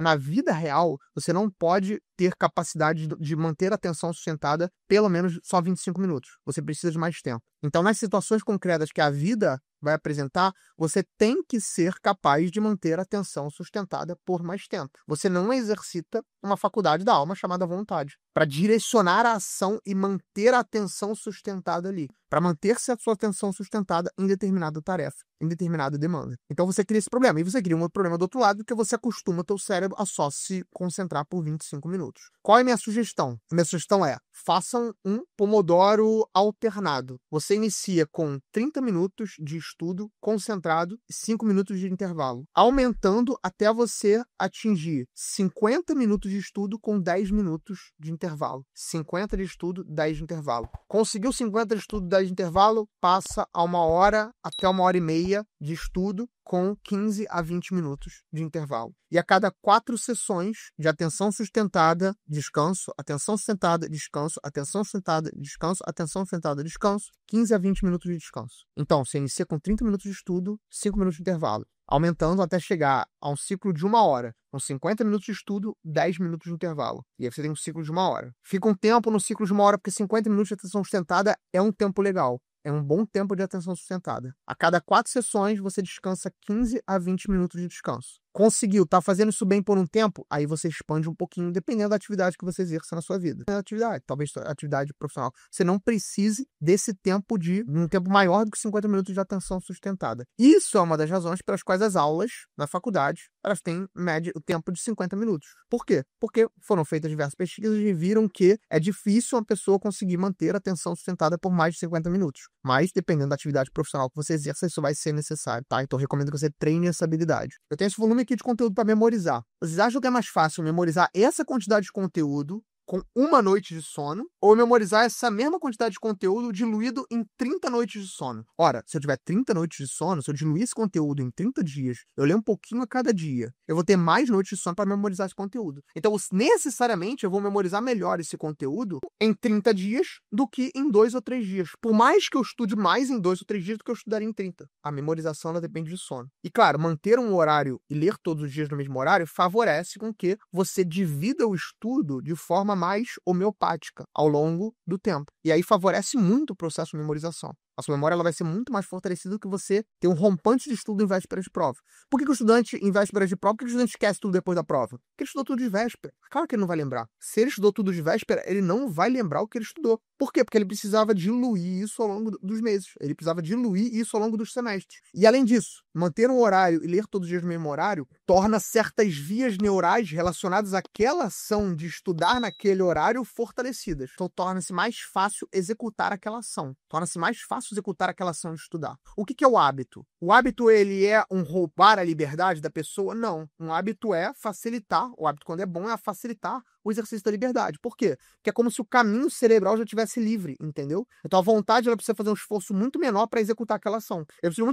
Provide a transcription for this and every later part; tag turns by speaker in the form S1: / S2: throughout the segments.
S1: Na vida real, você não pode ter capacidade de manter a atenção sustentada pelo menos só 25 minutos. Você precisa de mais tempo. Então, nas situações concretas que a vida vai apresentar, você tem que ser capaz de manter a atenção sustentada por mais tempo. Você não exercita uma faculdade da alma chamada vontade, para direcionar a ação e manter a atenção sustentada ali, para manter-se a sua atenção sustentada em determinada tarefa, em determinada demanda. Então você cria esse problema, e você cria um outro problema do outro lado, que você acostuma o teu cérebro a só se concentrar por 25 minutos. Qual é a minha sugestão? A minha sugestão é, façam um Pomodoro alternado. Você inicia com 30 minutos de estudo concentrado e 5 minutos de intervalo, aumentando até você atingir 50 minutos de estudo com 10 minutos de intervalo. 50 de estudo, 10 de intervalo. Conseguiu 50 de estudo, 10 de intervalo, passa a 1 hora até 1h30 de estudo com 15 a 20 minutos de intervalo. E a cada 4 sessões de atenção sustentada, descanso, atenção sustentada, descanso, atenção sustentada, descanso, atenção sustentada, descanso, 15 a 20 minutos de descanso. Então, você inicia com 30 minutos de estudo, 5 minutos de intervalo, aumentando até chegar a um ciclo de 1 hora, com 50 minutos de estudo, 10 minutos de intervalo. E aí você tem um ciclo de 1 hora. Fica um tempo no ciclo de 1 hora, porque 50 minutos de atenção sustentada é um tempo legal. É um bom tempo de atenção sustentada. A cada 4 sessões, você descansa 15 a 20 minutos de descanso. Conseguiu, tá fazendo isso bem por um tempo, aí você expande um pouquinho, dependendo da atividade que você exerça na sua vida. Atividade, talvez atividade profissional. Você não precise desse tempo um tempo maior do que 50 minutos de atenção sustentada. Isso é uma das razões pelas quais as aulas na faculdade, elas têm média o tempo de 50 minutos. Por quê? Porque foram feitas diversas pesquisas e viram que é difícil uma pessoa conseguir manter a atenção sustentada por mais de 50 minutos. Mas, dependendo da atividade profissional que você exerça, isso vai ser necessário, tá? Então, eu recomendo que você treine essa habilidade. Eu tenho esse volume aqui de conteúdo para memorizar. Vocês acham que é mais fácil memorizar essa quantidade de conteúdo com 1 noite de sono, ou memorizar essa mesma quantidade de conteúdo diluído em 30 noites de sono? Ora, se eu tiver 30 noites de sono, se eu diluir esse conteúdo em 30 dias, eu ler um pouquinho a cada dia, eu vou ter mais noites de sono para memorizar esse conteúdo. Então, necessariamente, eu vou memorizar melhor esse conteúdo em 30 dias do que em 2 ou 3 dias. Por mais que eu estude mais em 2 ou 3 dias do que eu estudaria em 30. A memorização, ela depende de sono. E, claro, manter um horário e ler todos os dias no mesmo horário favorece com que você divida o estudo de forma mais homeopática ao longo do tempo. E aí favorece muito o processo de memorização. A sua memória ela vai ser muito mais fortalecida do que você ter um rompante de estudo em véspera de prova. Por que o estudante, em véspera de prova, por que o estudante esquece tudo depois da prova? Porque ele estudou tudo de véspera. Claro que ele não vai lembrar. Se ele estudou tudo de véspera, ele não vai lembrar o que ele estudou. Por quê? Porque ele precisava diluir isso ao longo dos meses. Ele precisava diluir isso ao longo dos semestres. E além disso, manter um horário e ler todos os dias no mesmo horário torna certas vias neurais relacionadas àquela ação de estudar naquele horário fortalecidas. Então torna-se mais fácil executar aquela ação. Torna-se mais fácil executar aquela ação de estudar. O que é o hábito? O hábito, ele é um roubar a liberdade da pessoa? Não. Um hábito é facilitar, o hábito quando é bom é facilitar o exercício da liberdade. Por quê? Porque é como se o caminho cerebral já estivesse livre, entendeu? Então a vontade, ela precisa fazer um esforço muito menor para executar aquela ação. Eu preciso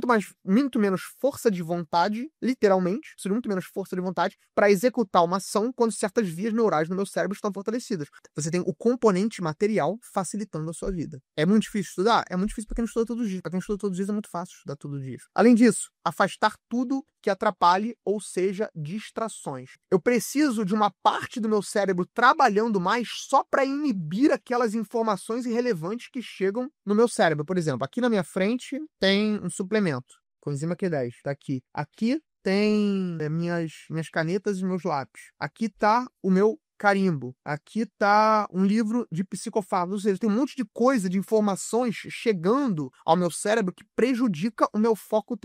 S1: muito menos força de vontade, literalmente, preciso muito menos força de vontade para executar uma ação quando certas vias neurais no meu cérebro estão fortalecidas. Você tem o componente material facilitando a sua vida. É muito difícil estudar? É muito difícil para quem não estuda todos os dias. Para quem estuda todos os dias é muito fácil estudar todos os dias. Além disso, afastar tudo que atrapalhe, ou seja, distrações. Eu preciso de uma parte do meu cérebro trabalhando mais só para inibir aquelas informações irrelevantes que chegam no meu cérebro. Por exemplo, aqui na minha frente tem um suplemento, coenzima Q10, tá aqui. Aqui tem minhas canetas e meus lápis. Aqui tá o meu carimbo. Aqui tá um livro de psicofármacos, ou seja, tem um monte de coisa, de informações chegando ao meu cérebro que prejudica o meu foco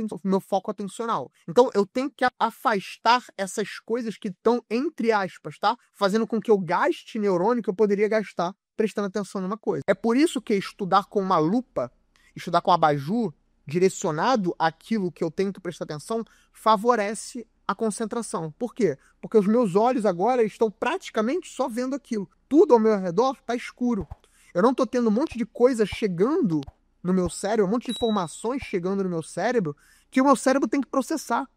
S1: atencional. Então, eu tenho que afastar essas coisas que estão, entre aspas, tá? Fazendo com que eu gaste neurônio que eu poderia gastar prestando atenção numa coisa. É por isso que estudar com uma lupa, estudar com abajur, direcionado àquilo que eu tenho que prestar atenção, favorece a concentração. Por quê? Porque os meus olhos agora estão praticamente só vendo aquilo. Tudo ao meu redor está escuro. Eu não estou tendo um monte de coisa chegando no meu cérebro, um monte de informações chegando no meu cérebro, que o meu cérebro tem que processar.